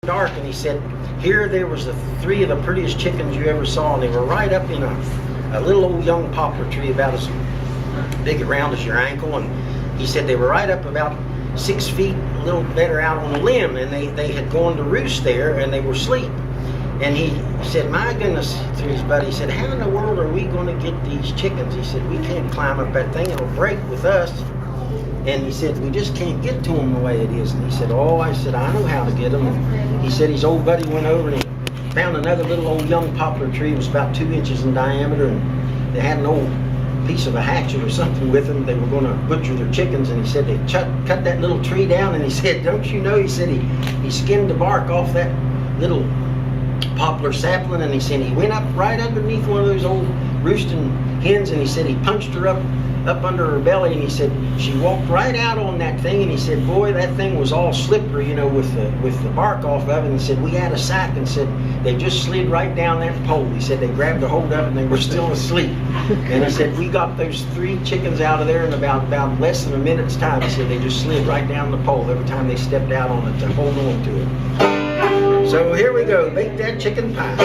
dark, and he said, here there was the three of the prettiest chickens you ever saw, and they were right up in a little old young poplar tree about as big around as your ankle, and he said they were right up about 6 feet, a little better out on the limb, and they had gone to roost there, and they were asleep. And he said, my goodness, to his buddy, he said, how in the world are we going to get these chickens? He said, we can't climb up that thing, it'll break with us. And he said, we just can't get to them the way it is. And he said, oh, I said, I know how to get them. And he said his old buddy went over and he found another little old young poplar tree. It was about 2 inches in diameter, and they had an old piece of a hatchet or something with them. They were going to butcher their chickens, and he said they cut that little tree down, and he said, don't you know, he said he skinned the bark off that little poplar sapling, and he said he went up right underneath one of those old roosting hens, and he said he punched her up under her belly, and he said she walked right out on that thing, and he said, boy, that thing was all slippery, you know, with the bark off of it. And he said we had a sack, and said they just slid right down that pole. He said they grabbed a hold of it and they were still asleep. And he said we got those 3 chickens out of there in about less than a minute's time. He said they just slid right down the pole every time they stepped out on it to hold on to it. So here we go, bake that chicken pie.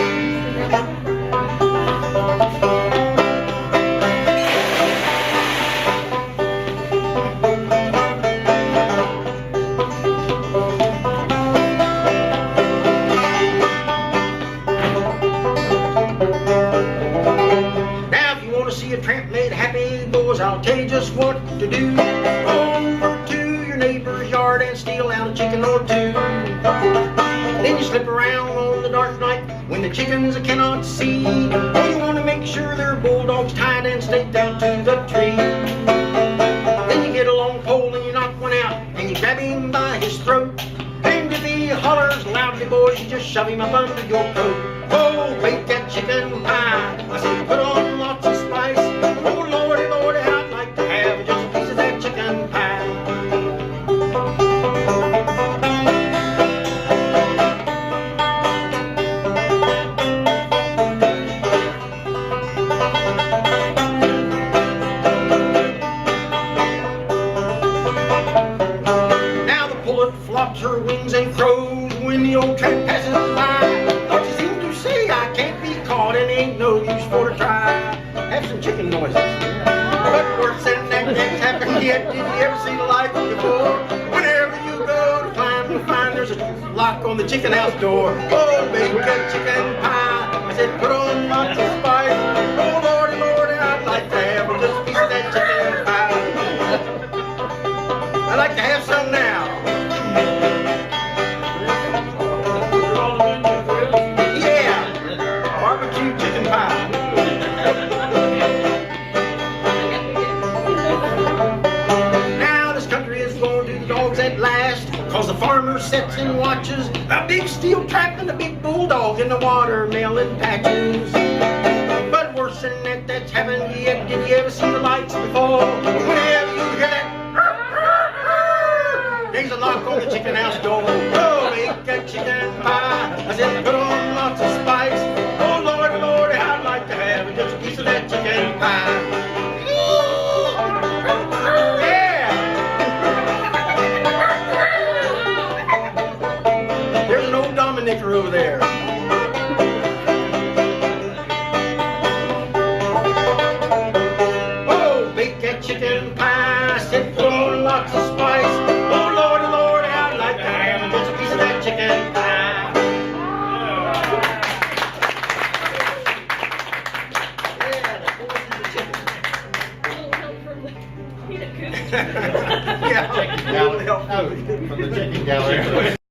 I'll tell you just what to do. Go over to your neighbor's yard and steal out a chicken or 2. Then you slip around on the dark night when the chickens cannot see. Oh, you want to make sure they're bulldogs tied and staked out to the tree. Then you get a long pole and you knock one out and you grab him by his throat. And if he hollers loudly, boys, you just shove him up under your coat. Oh, bake that chicken pie. I said put on lots of spice. Oh, Lordy, Lordy, I'd like to have just a piece of that chicken pie. Now the pullet flops her wings and crows when the old tramp passes by. Don't you seem to say I can't be caught and ain't no use for to try. Have some chicken noises. But worse than that can't happen yet. Did you ever see the like before? Whenever you go to climb, you'll find there's a lock on the chicken house door. Oh, bake that chicken pie. I said put on lots of spice. Oh, Lordy, Lordy, I'd like to have just a piece of that chicken pie. I'd like to have some now. Yeah, barbecue chicken pie. At last, cause the farmer sits and watches a big steel trap and a big bulldog in the watermelon patches. But worse than that, that's happened yet. Did you ever see the lights before? Whenever you hear that, there's a lock on the chicken house door. Oh, make that chicken pie. I said put on lots of spice. Oh, Lord, Lord, I'd like to have just a piece of that chicken pie. Over there. Oh, bake that chicken pie. I said put on lots of spice. Oh, Lordy, Lordy, I'd like to have just a piece of that chicken pie. Yeah, the voices of the chicken. Yeah, a little help from the chicken gallery.